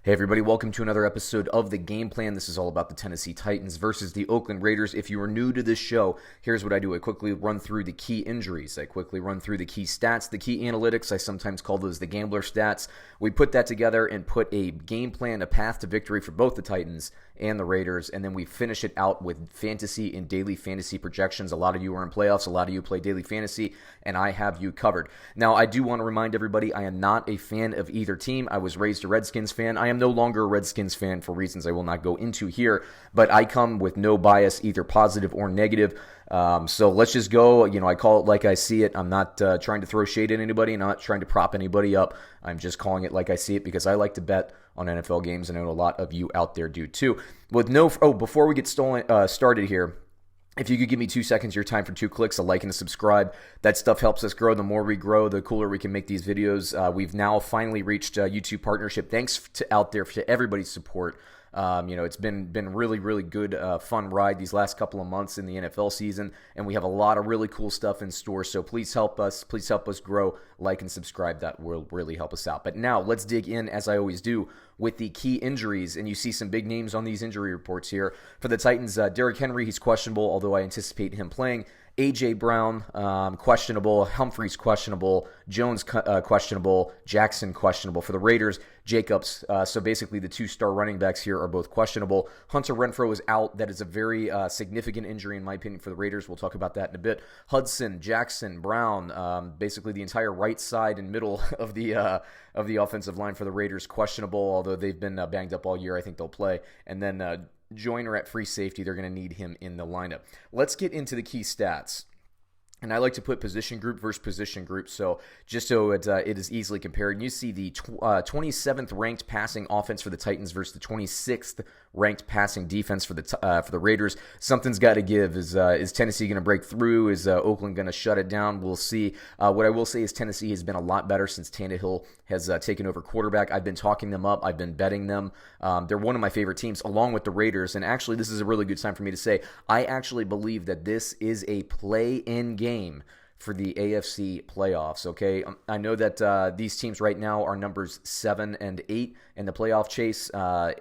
Hey everybody, welcome to another episode of The Game Plan. This is all about the Tennessee Titans versus the Oakland Raiders. If you are new to this show, here's what I do. I quickly run through the key injuries. I quickly run through the key stats, the key analytics. I sometimes call those the gambler stats. We put that together and put a game plan, a path to victory for both the Titans and the Raiders, and then we finish it out with fantasy and daily fantasy projections. A lot of you are in playoffs. A lot of you play daily fantasy, and I have you covered. Now, I do want to remind everybody I am not a fan of either team. I was raised a Redskins fan. I am no longer a Redskins fan for reasons I will not go into here, but I come with no bias, either positive or negative. So let's just go. I call it like I see it. I'm not trying to throw shade at anybody. I'm not trying to prop anybody up. I'm just calling it like I see it because I like to bet on NFL games, and I know a lot of you out there do too. Before we get started here, if you could give me 2 seconds of your time for 2 clicks, a like and a subscribe. That stuff helps us grow. The more we grow, the cooler we can make these videos. We've now finally reached a YouTube partnership. Thanks to everybody's support. It's been really, really good, fun ride these last couple of months in the NFL season, and we have a lot of really cool stuff in store. So please help us grow. Like and subscribe. That will really help us out. But now let's dig in, as I always do, with the key injuries, and you see some big names on these injury reports here. For the Titans, Derrick Henry, he's questionable, although I anticipate him playing. A.J. Brown, questionable. Humphries, questionable. Jones, questionable. Jackson, questionable. For the Raiders, Jacobs. So basically the 2-star running backs here are both questionable. Hunter Renfrow is out. That is a very significant injury, in my opinion, for the Raiders. We'll talk about that in a bit. Hudson, Jackson, Brown, basically the entire right side and middle of the offensive line for the Raiders, questionable, although they've been banged up all year. I think they'll play. And then Joyner at free safety, they're going to need him in the lineup. Let's get into the key stats. And I like to put position group versus position group, so just so it is easily compared. And you see the 27th ranked passing offense for the Titans versus the 26th ranked passing defense for the Raiders. Something's got to give. Is Tennessee going to break through? Is Oakland going to shut it down? We'll see. What I will say is Tennessee has been a lot better since Tannehill has taken over quarterback. I've been talking them up. I've been betting them. They're one of my favorite teams, along with the Raiders. And actually, this is a really good time for me to say I actually believe that this is a play-in game for the AFC playoffs, okay? I know that these teams right now are numbers 7 and 8 in the playoff chase.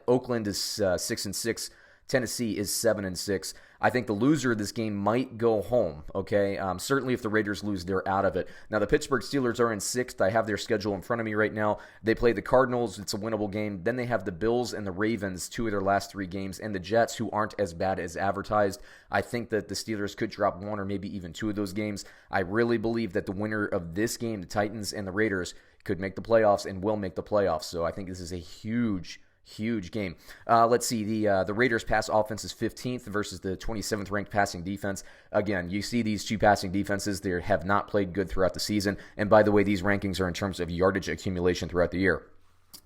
Oakland is 6 and 6. Tennessee is 7 and 6. I think the loser of this game might go home, okay? Certainly if the Raiders lose, they're out of it. Now, the Pittsburgh Steelers are in 6th. I have their schedule in front of me right now. They play the Cardinals. It's a winnable game. Then they have the Bills and the Ravens, 2 of their last 3 games, and the Jets, who aren't as bad as advertised. I think that the Steelers could drop 1 or maybe even 2 of those games. I really believe that the winner of this game, the Titans and the Raiders, could make the playoffs and will make the playoffs. So I think this is a huge game. Let's see. The Raiders pass offense is 15th versus the 27th ranked passing defense. Again, you see these 2 passing defenses. They have not played good throughout the season. And by the way, these rankings are in terms of yardage accumulation throughout the year.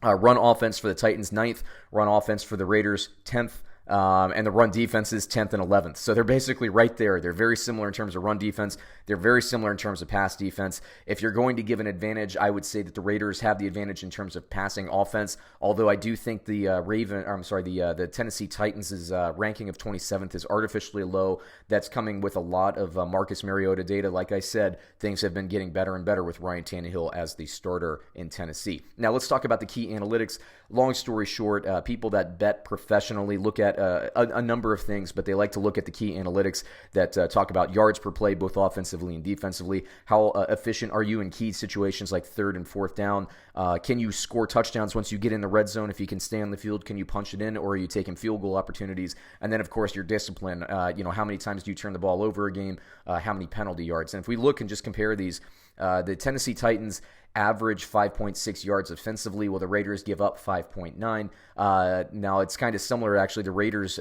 Run offense for the Titans, 9th. Run offense for the Raiders, 10th. And the run defense is 10th and 11th. So they're basically right there. They're very similar in terms of run defense. They're very similar in terms of pass defense. If you're going to give an advantage, I would say that the Raiders have the advantage in terms of passing offense, although I do think the the Tennessee Titans' ranking of 27th is artificially low. That's coming with a lot of Marcus Mariota data. Like I said, things have been getting better and better with Ryan Tannehill as the starter in Tennessee. Now let's talk about the key analytics. Long story short, people that bet professionally look at a number of things, but they like to look at the key analytics that talk about yards per play, both offensively and defensively. How efficient are you in key situations like 3rd and 4th down? Can you score touchdowns once you get in the red zone? If you can stay on the field, can you punch it in, or are you taking field goal opportunities? And then, of course, your discipline. How many times do you turn the ball over a game? How many penalty yards? And if we look and just compare these, the Tennessee Titans average 5.6 yards offensively, while the Raiders give up 5.9. Now, it's kind of similar, actually. The Raiders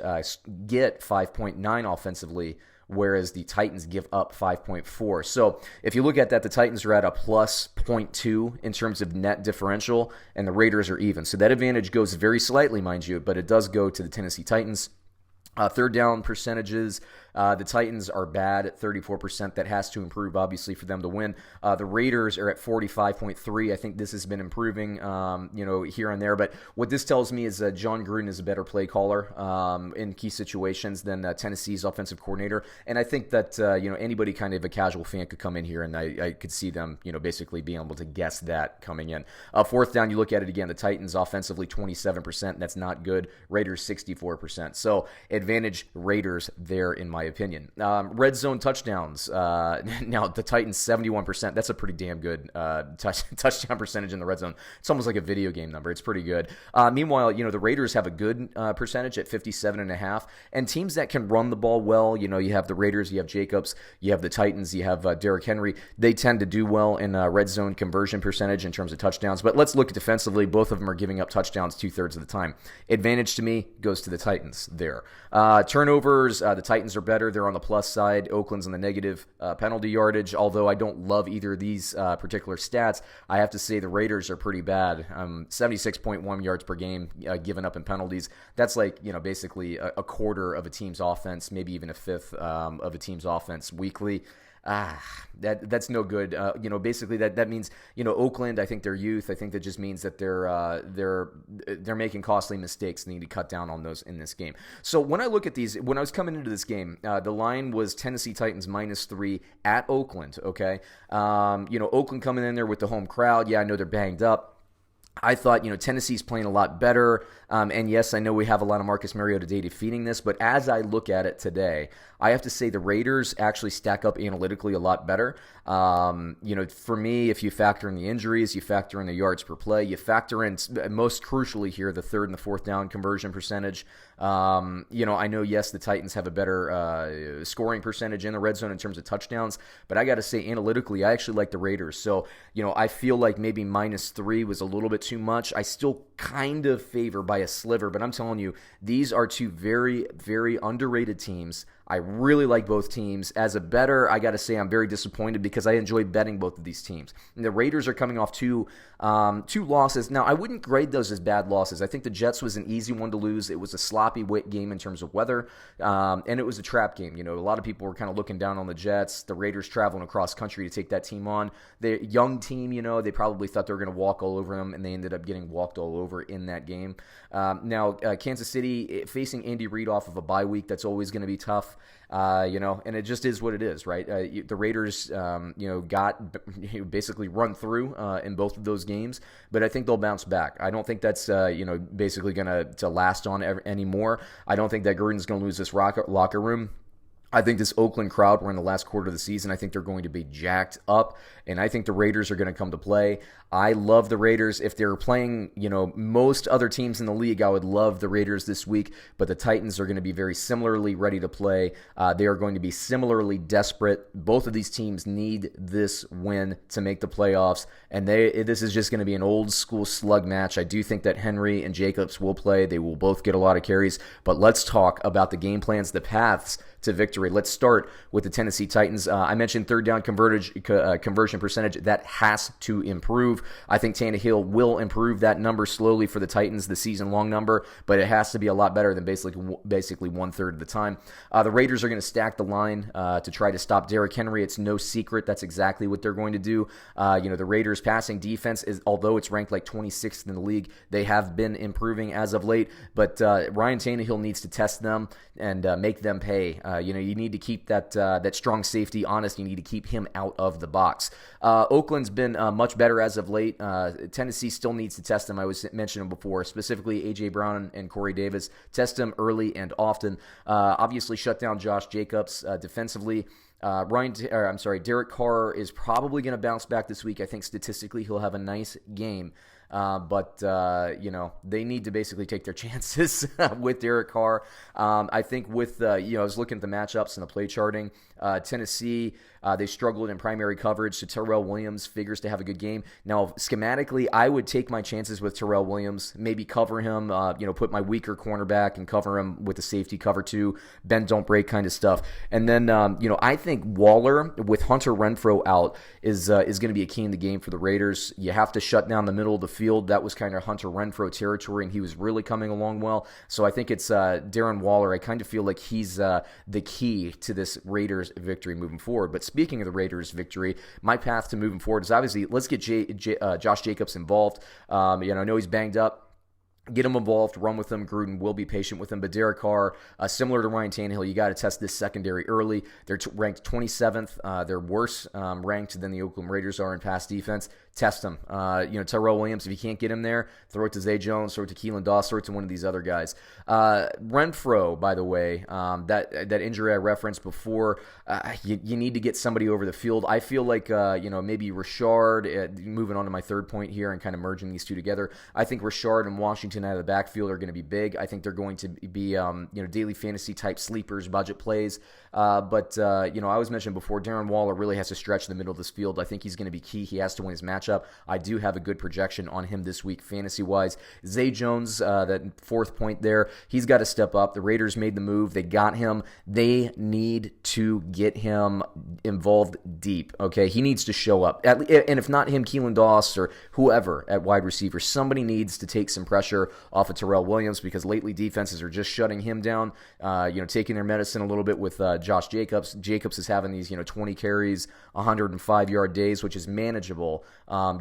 get 5.9 offensively, whereas the Titans give up 5.4. So if you look at that, the Titans are at a plus 0.2 in terms of net differential, and the Raiders are even. So that advantage goes very slightly, mind you, but it does go to the Tennessee Titans. 3rd down percentages, The Titans are bad at 34%. That has to improve, obviously, for them to win. The Raiders are at 45.3. I think this has been improving, here and there. But what this tells me is that John Gruden is a better play caller in key situations than Tennessee's offensive coordinator. And I think that, anybody kind of a casual fan could come in here and I could see them, basically being able to guess that coming in. Fourth down, you look at it again, the Titans offensively 27%. That's not good. Raiders 64%. So advantage Raiders there, in my opinion. Red zone touchdowns. Now, the Titans 71%. That's a pretty damn good touchdown percentage in the red zone. It's almost like a video game number. It's pretty good. Meanwhile, the Raiders have a good percentage at 57.5%. And teams that can run the ball well, you have the Raiders, you have Jacobs, you have the Titans, you have Derrick Henry. They tend to do well in red zone conversion percentage in terms of touchdowns. But let's look at defensively. Both of them are giving up touchdowns 2/3 of the time. Advantage to me goes to the Titans there. Turnovers, the Titans are better. They're on the plus side. Oakland's on the negative. Penalty yardage, although I don't love either of these particular stats, I have to say the Raiders are pretty bad. 76.1 yards per game given up in penalties. That's like, basically a quarter of a team's offense, maybe even a fifth of a team's offense weekly. That's no good. Basically that means, Oakland, I think their youth, I think that just means that they're making costly mistakes. They need to cut down on those in this game. So when I look at these, when I was coming into this game, the line was Tennessee Titans -3 at Oakland. Okay. Oakland coming in there with the home crowd. Yeah, I know they're banged up. I thought, Tennessee's playing a lot better. And yes, I know we have a lot of Marcus Mariota data feeding this, but as I look at it today, I have to say the Raiders actually stack up analytically a lot better. For me, if you factor in the injuries, you factor in the yards per play, you factor in, most crucially here, the third and the fourth down conversion percentage. I know, yes, the Titans have a better scoring percentage in the red zone in terms of touchdowns, but I got to say, analytically, I actually like the Raiders. So, I feel like maybe -3 was a little bit too much. I still kind of favor by a sliver, but I'm telling you, these are two very, very underrated teams. I really like both teams. As a bettor, I got to say I'm very disappointed because I enjoy betting both of these teams. And the Raiders are coming off two losses. Now, I wouldn't grade those as bad losses. I think the Jets was an easy one to lose. It was a sloppy game in terms of weather, and it was a trap game. A lot of people were kind of looking down on the Jets. The Raiders traveling across country to take that team on. The young team, they probably thought they were going to walk all over them, and they ended up getting walked all over in that game. Now, Kansas City facing Andy Reid off of a bye week, that's always going to be tough. And it just is what it is, right? The Raiders, got basically run through in both of those games, but I think they'll bounce back. I don't think that's, basically going to last on anymore. I don't think that Gruden's going to lose this locker room. I think this Oakland crowd, we're in the last quarter of the season, I think they're going to be jacked up, and I think the Raiders are going to come to play. I love the Raiders. If they're playing, most other teams in the league, I would love the Raiders this week, but the Titans are going to be very similarly ready to play. They are going to be similarly desperate. Both of these teams need this win to make the playoffs, and this is just going to be an old school slug match. I do think that Henry and Jacobs will play. They will both get a lot of carries, but let's talk about the game plans, the paths to victory. Let's start with the Tennessee Titans. I mentioned third down conversion percentage. That has to improve. I think Tannehill will improve that number slowly for the Titans, the season-long number, but it has to be a lot better than basically 1/3 of the time. The Raiders are going to stack the line to try to stop Derrick Henry. It's no secret that's exactly what they're going to do. The Raiders' passing defense, although it's ranked like 26th in the league, they have been improving as of late, but Ryan Tannehill needs to test them and make them pay. You need to keep that strong safety honest. You need to keep him out of the box. Oakland's been much better as of late. Tennessee still needs to test them. I was mentioning before, specifically A.J. Brown and Corey Davis. Test them early and often. Obviously, shut down Josh Jacobs defensively. Derek Carr is probably going to bounce back this week. I think statistically he'll have a nice game. But they need to basically take their chances with Derek Carr. I think with, I was looking at the matchups and the play charting. Tennessee, They struggled in primary coverage, so Terrell Williams figures to have a good game. Now, schematically, I would take my chances with Terrell Williams, maybe cover him, put my weaker cornerback and cover him with the safety cover 2, bend, don't break kind of stuff. And then, I think Waller with Hunter Renfrow out is going to be a key in the game for the Raiders. You have to shut down the middle of the field. That was kind of Hunter Renfrow territory, and he was really coming along well. So I think it's Darren Waller. I kind of feel like he's the key to this Raiders victory moving forward. But speaking of the Raiders victory, my path to moving forward is obviously let's get Josh Jacobs involved. I know he's banged up. Get him involved, run with him. Gruden will be patient with him. But Derek Carr, similar to Ryan Tannehill, you got to test this secondary early. They're ranked 27th. They're worse ranked than the Oakland Raiders are in pass defense. Test him. Terrell Williams, if you can't get him there, throw it to Zay Jones, throw it to Keelan Doss, throw it to one of these other guys. Renfrow, by the way, that injury I referenced before, you need to get somebody over the field. I feel like, maybe Richard, moving on to my third point here and kind of merging these two together, I think Richard and Washington out of the backfield are going to be big. I think they're going to be, daily fantasy type sleepers, budget plays. But I was mentioned before, Darren Waller really has to stretch the middle of this field. I think he's going to be key. He has to win his matchup. I do have a good projection on him this week fantasy-wise. Zay Jones, that fourth point there, he's got to step up. The Raiders made the move. They got him. They need to get him involved deep, okay? He needs to show up. And if not him, Keelan Doss or whoever at wide receiver, somebody needs to take some pressure off of Terrell Williams because lately defenses are just shutting him down, taking their medicine a little bit with Josh Jacobs. Jacobs is having these, 20 carries, 105-yard days, which is manageable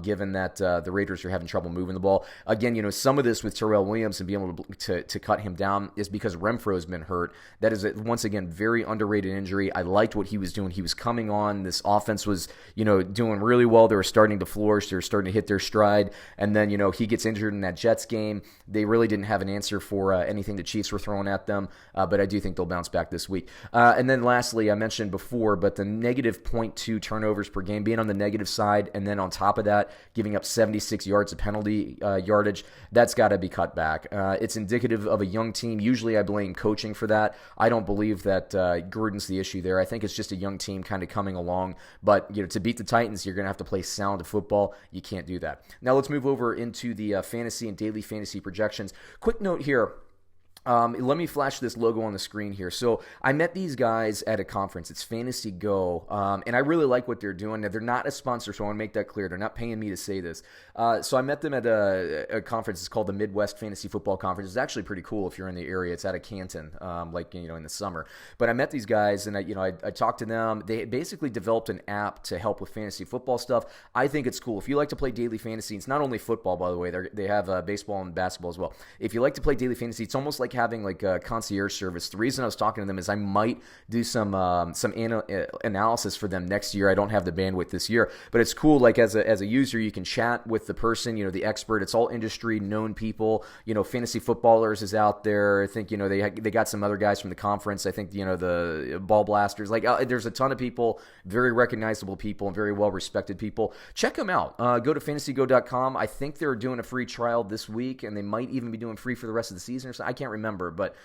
given that the Raiders are having trouble moving the ball. Again, some of this with Terrell Williams and being able to cut him down is because Renfro's been hurt. That is, once again, very underrated injury. I liked what he was doing. He was coming on. This offense was, doing really well. They were starting to flourish. They were starting to hit their stride. And then, he gets injured in that Jets game. They really didn't have an answer for anything the Chiefs were throwing at them, but I do think they'll bounce back this week. And then lastly, I mentioned before, but the negative 0.2 turnovers per game, being on the negative side, and then on top of that, giving up 76 yards of penalty yardage, that's got to be cut back. It's indicative of a young team. Usually I blame coaching for that. I don't believe that Gruden's the issue there. I think it's just a young team kind of coming along. But to beat the Titans, you're going to have to play sound football. You can't do that. Now let's move over into the fantasy and daily fantasy projections. Quick note here. Let me flash this logo on the screen here. So I met these guys at a conference. It's Fantasy Go, and I really like what they're doing. Now, they're not a sponsor, so I want to make that clear. They're not paying me to say this. So I met them at a conference. It's called the Midwest Fantasy Football Conference. It's actually pretty cool if you're in the area. It's out of Canton, in the summer. But I met these guys, and I talked to them. They basically developed an app to help with fantasy football stuff. I think it's cool. If you like to play daily fantasy, it's not only football, by the way. They have baseball and basketball as well. If you like to play daily fantasy, it's almost like having like a concierge service. The reason I was talking to them is I might do some analysis for them next year. I don't have the bandwidth this year, but it's cool. Like as a user, you can chat with the person, the expert. It's all industry known people. Fantasy footballers is out there. I think they got some other guys from the conference. I think the ball blasters. There's a ton of people, very recognizable people, and very well respected people. Check them out. Go to fantasygo.com. I think they're doing a free trial this week, and they might even be doing free for the rest of the season or something. I can't remember, but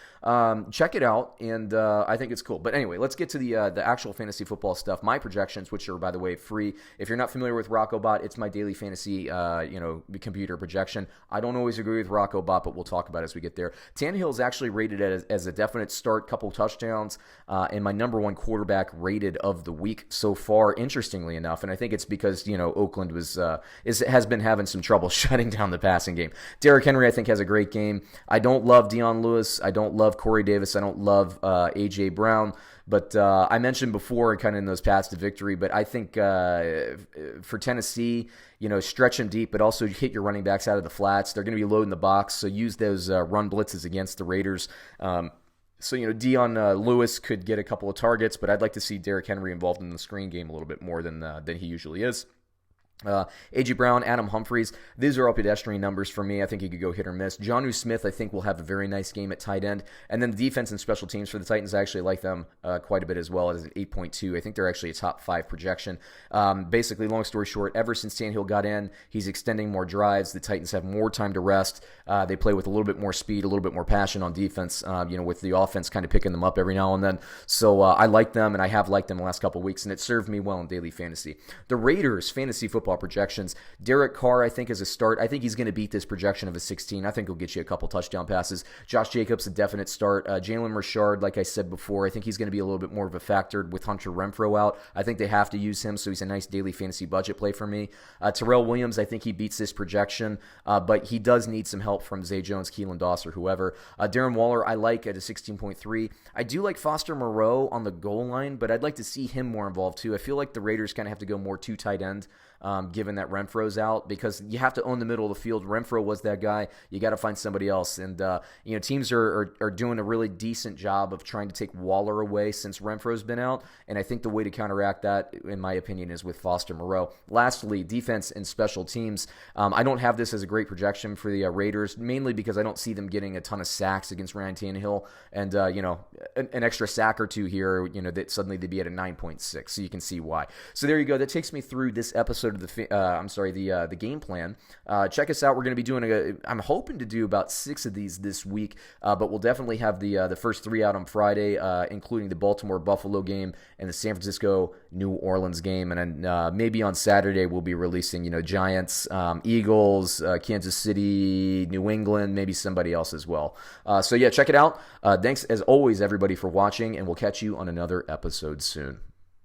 check it out, and I think it's cool. But anyway, let's get to the actual fantasy football stuff. My projections, which are, by the way, free. If you're not familiar with RoccoBot, it's my daily fantasy computer projection. I don't always agree with RoccoBot, but we'll talk about it as we get there. Tannehill is actually rated as a definite start, couple touchdowns, and my number one quarterback rated of the week so far, interestingly enough. And I think it's because, Oakland has been having some trouble shutting down the passing game. Derrick Henry, I think, has a great game. I don't love Dion Lewis. I don't love Corey Davis. I don't love A.J. Brown. But I mentioned before, kind of in those paths to victory, but I think for Tennessee, stretch them deep, but also hit your running backs out of the flats. They're going to be loading the box, so use those run blitzes against the Raiders. So, Dion Lewis could get a couple of targets, but I'd like to see Derrick Henry involved in the screen game a little bit more than he usually is. A.J. Brown, Adam Humphries, these are all pedestrian numbers for me. I think he could go hit or miss. Jonnu Smith, I think, will have a very nice game at tight end. And then the defense and special teams for the Titans, I actually like them quite a bit as well as an 8.2. I think they're actually a top 5 projection. Basically, long story short, ever since Tannehill got in, he's extending more drives. The Titans have more time to rest. They play with a little bit more speed, a little bit more passion on defense, with the offense kind of picking them up every now and then. So I like them, and I have liked them the last couple of weeks, and it served me well in daily fantasy. The Raiders fantasy football projections. Derek Carr, I think, is a start. I think he's going to beat this projection of a 16. I think he'll get you a couple touchdown passes. Josh Jacobs, a definite start. Jalen Richard, like I said before, I think he's going to be a little bit more of a factor with Hunter Renfrow out. I think they have to use him, so he's a nice daily fantasy budget play for me. Terrell Williams, I think he beats this projection, but he does need some help from Zay Jones, Keelan Doss, or whoever. Darren Waller, I like at a 16.3. I do like Foster Moreau on the goal line, but I'd like to see him more involved too. I feel like the Raiders kind of have to go more two tight end. Given that Renfro's out, because you have to own the middle of the field. Renfrow was that guy. You got to find somebody else. And, teams are doing a really decent job of trying to take Waller away since Renfro's been out. And I think the way to counteract that, in my opinion, is with Foster Moreau. Lastly, defense and special teams. I don't have this as a great projection for the Raiders, mainly because I don't see them getting a ton of sacks against Ryan Tannehill. And, an extra sack or two here, that suddenly they'd be at a 9.6. So you can see why. So there you go. That takes me through this episode of the game plan. Check us out. We're going to be doing I'm hoping to do about 6 of these this week, but we'll definitely have the first 3 out on Friday, including the Baltimore-Buffalo game and the San Francisco-New Orleans game, and then maybe on Saturday we'll be releasing Giants, Eagles, Kansas City, New England, maybe somebody else as well. So yeah, check it out. Thanks as always, everybody, for watching, and we'll catch you on another episode soon.